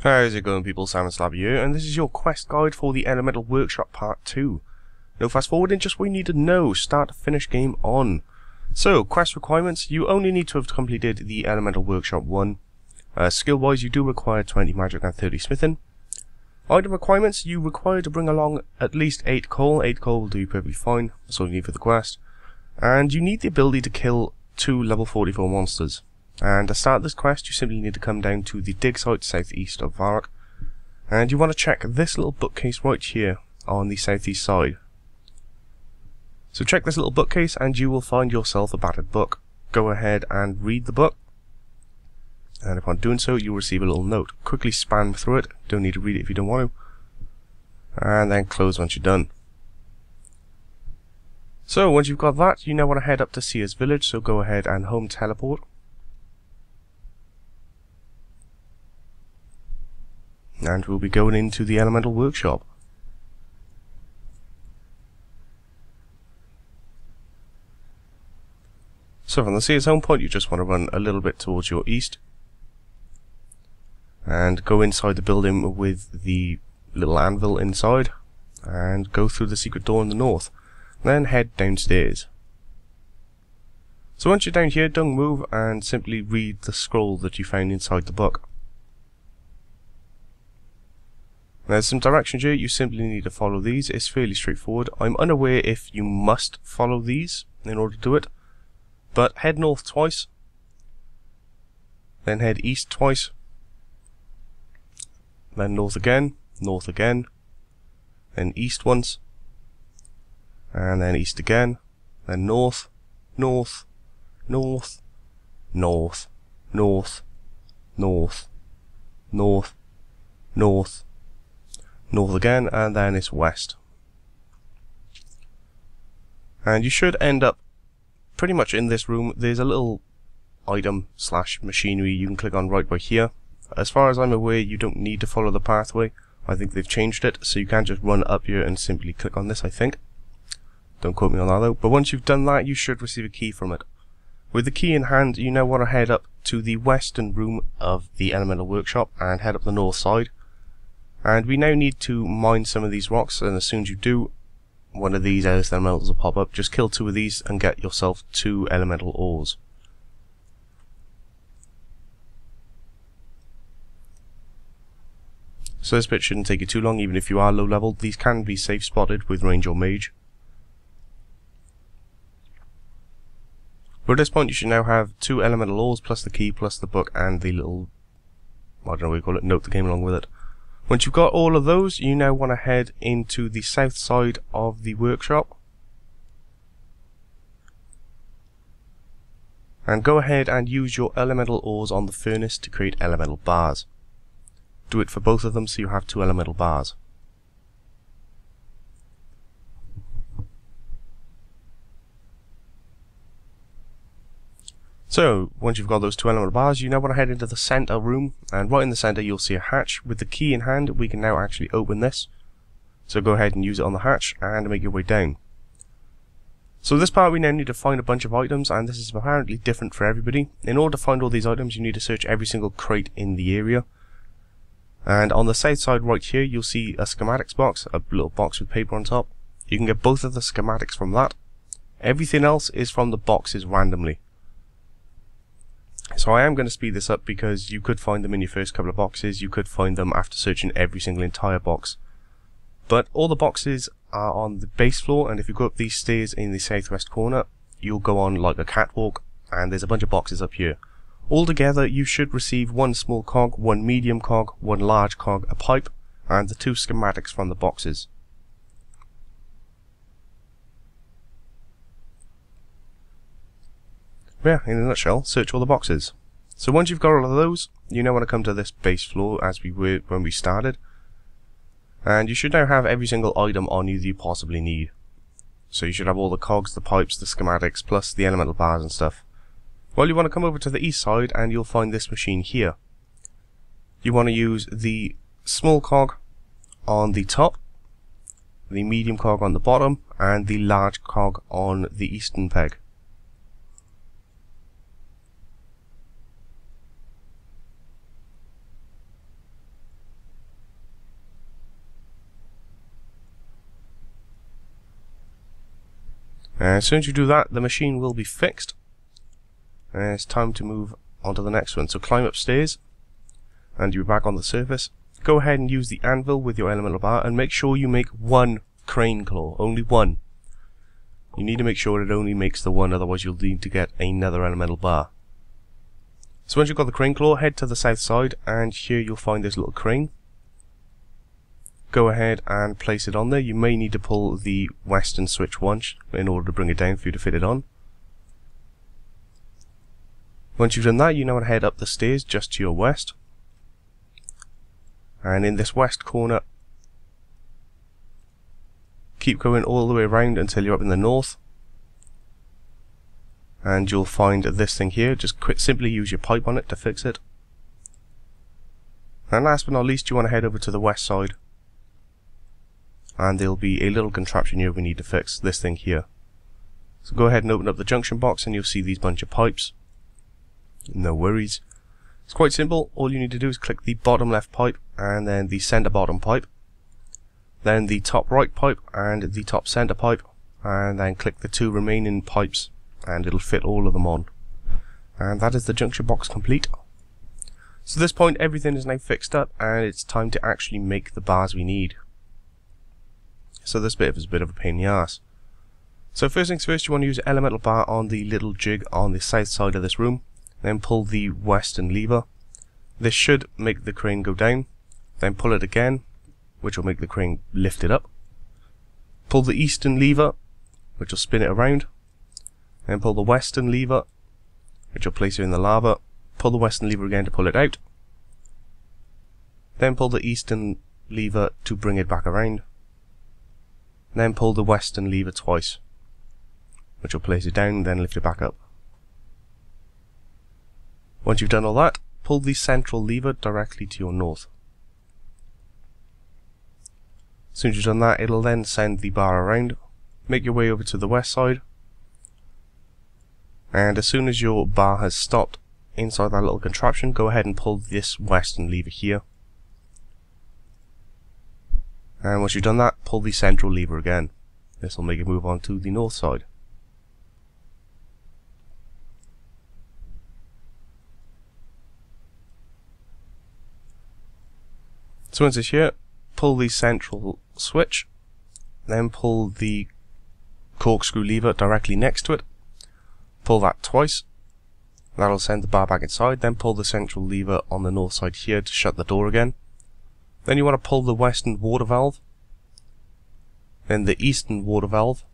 How's it going, people? Simon Slabby here, and this is your quest guide for the Elemental Workshop Part 2. No fast forwarding, just what you need to know. Start to finish, game on. So, quest requirements, you only need to have completed the Elemental Workshop 1. Skill wise, you do require 20 magic and 30 smithing. Item requirements, you require to bring along at least 8 coal. 8 coal will do perfectly fine, that's all you need for the quest. And you need the ability to kill 2 level 44 monsters. And to start this quest, you simply need to come down to the dig site southeast of Varrock, and you want to check this little bookcase right here on the southeast side. So check this little bookcase and you will find yourself a battered book. Go ahead and read the book, and upon doing so you'll receive a little note. Quickly spam through it, don't need to read it if you don't want to, and then close once you're done. So once you've got that, you now want to head up to Seer's village, so go ahead and home teleport. And we'll be going into the Elemental Workshop. So from the Seer's home point, you just want to run a little bit towards your east and go inside the building with the little anvil inside and go through the secret door in the north. Then head downstairs. So once you're down here, don't move and simply read the scroll that you found inside the book. There's some directions here, you simply need to follow these. It's fairly straightforward. I'm unaware if you must follow these in order to do it, but head north twice, then head east twice, then north again, then east once, and then east again, then north, north, north, north, north, north, north, north, north again, and then it's west. And you should end up pretty much in this room. There's a little item / machinery you can click on right by here. As far as I'm aware, you don't need to follow the pathway. I think they've changed it, so you can just run up here and simply click on this, I think. Don't quote me on that though. But once you've done that, you should receive a key from it. With the key in hand, you now want to head up to the western room of the Elemental Workshop and head up the north side. And we now need to mine some of these rocks, and as soon as you do, one of these elementals will pop up. Just kill 2 of these and get yourself 2 elemental ores. So this bit shouldn't take you too long, even if you are low level. These can be safe spotted with range or mage. But at this point you should now have 2 elemental ores plus the key plus the book and the little, I don't know what you call it, note that came along with it. Once you've got all of those, you now want to head into the south side of the workshop. And go ahead and use your elemental ores on the furnace to create elemental bars. Do it for both of them so you have 2 elemental bars. So, once you've got those 2 elemental bars, you now want to head into the center room, and right in the center you'll see a hatch. With the key in hand, we can now actually open this. So go ahead and use it on the hatch, and make your way down. So this part we now need to find a bunch of items, and this is apparently different for everybody. In order to find all these items, you need to search every single crate in the area. And on the south side right here, you'll see a schematics box, a little box with paper on top. You can get both of the schematics from that. Everything else is from the boxes randomly. So I am going to speed this up because you could find them in your first couple of boxes, you could find them after searching every single entire box. But all the boxes are on the base floor, and if you go up these stairs in the southwest corner, you'll go on like a catwalk, and there's a bunch of boxes up here. Altogether you should receive 1 small cog, 1 medium cog, 1 large cog, a pipe, and the 2 schematics from the boxes. Yeah, in a nutshell, search all the boxes. So once you've got all of those, you now want to come to this base floor as we were when we started. And you should now have every single item on you that you possibly need. So you should have all the cogs, the pipes, the schematics, plus the elemental bars and stuff. Well, you want to come over to the east side and you'll find this machine here. You want to use the small cog on the top, the medium cog on the bottom, and the large cog on the eastern peg. As soon as you do that, the machine will be fixed. And it's time to move on to the next one. So climb upstairs, and you're back on the surface. Go ahead and use the anvil with your elemental bar, and make sure you make one crane claw, only one. You need to make sure it only makes the one, otherwise you'll need to get another elemental bar. So once you've got the crane claw, head to the south side, and here you'll find this little crane. Go ahead and place it on there. You may need to pull the western switch once in order to bring it down for you to fit it on. Once you've done that, you now want to head up the stairs just to your west. And in this west corner, keep going all the way around until you're up in the north. And you'll find this thing here. Just simply use your pipe on it to fix it. And last but not least, you want to head over to the west side. And there'll be a little contraption here we need to fix, this thing here. So go ahead and open up the junction box and you'll see these bunch of pipes. No worries. It's quite simple. All you need to do is click the bottom left pipe and then the center bottom pipe. Then the top right pipe and the top center pipe. And then click the two remaining pipes and it'll fit all of them on. And that is the junction box complete. So at this point everything is now fixed up and it's time to actually make the bars we need. So this bit is a bit of a pain in the ass. So first things first, you want to use an elemental bar on the little jig on the south side of this room. Then pull the western lever. This should make the crane go down. Then pull it again, which will make the crane lift it up. Pull the eastern lever, which will spin it around. Then pull the western lever, which will place it in the lava. Pull the western lever again to pull it out. Then pull the eastern lever to bring it back around. Then pull the western lever twice, which will place it down, then lift it back up. Once you've done all that, pull the central lever directly to your north. As soon as you've done that, it'll then send the bar around. Make your way over to the west side. And as soon as your bar has stopped inside that little contraption, go ahead and pull this western lever here. And once you've done that, pull the central lever again. This will make it move on to the north side. So once it's here, pull the central switch, then pull the corkscrew lever directly next to it. Pull that twice. That'll send the bar back inside. Then pull the central lever on the north side here to shut the door again. Then you want to pull the western water valve. Then the eastern water valve.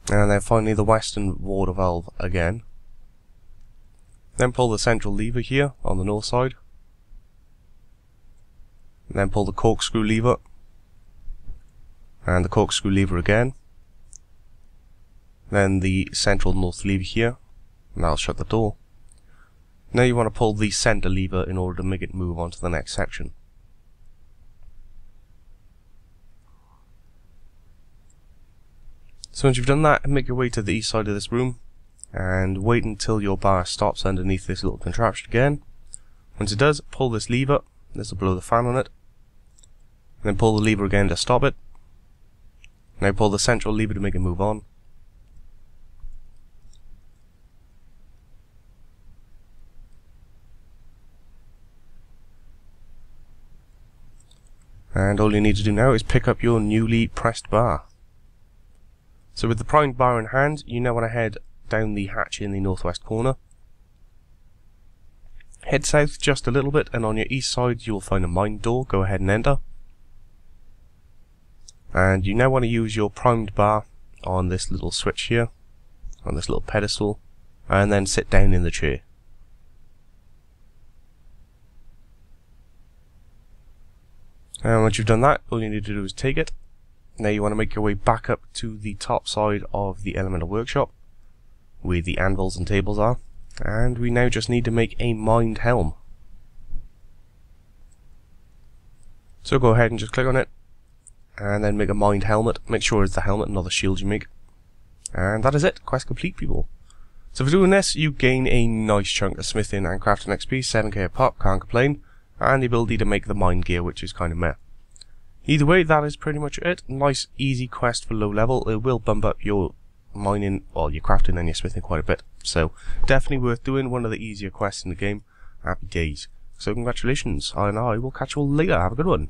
And then finally the western water valve again. Then pull the central lever here on the north side. And then pull the corkscrew lever. And the corkscrew lever again. Then the central north lever here. And that'll shut the door. Now you want to pull the center lever in order to make it move on to the next section. So once you've done that, make your way to the east side of this room and wait until your bar stops underneath this little contraption again. Once it does, pull this lever. This will blow the fan on it. Then pull the lever again to stop it. Now pull the central lever to make it move on. And all you need to do now is pick up your newly pressed bar. So with the primed bar in hand, you now want to head down the hatch in the northwest corner. Head south just a little bit and on your east side you will find a mine door. Go ahead and enter. And you now want to use your primed bar on this little switch here, on this little pedestal, and then sit down in the chair. And once you've done that, all you need to do is take it. Now you want to make your way back up to the top side of the elemental workshop, where the anvils and tables are. And we now just need to make a mined helm. So go ahead and just click on it, and then make a mined helmet. Make sure it's the helmet, not the shield you make. And that is it. Quest complete, people. So for doing this, you gain a nice chunk of smithing and crafting XP, 7k a pop, can't complain, and the ability to make the mine gear, which is kind of meh. Either way, that is pretty much it. Nice, easy quest for low level. It will bump up your mining, well, your crafting and your smithing quite a bit. So, definitely worth doing. One of the easier quests in the game. Happy days. So, congratulations, and I will catch you all later. Have a good one.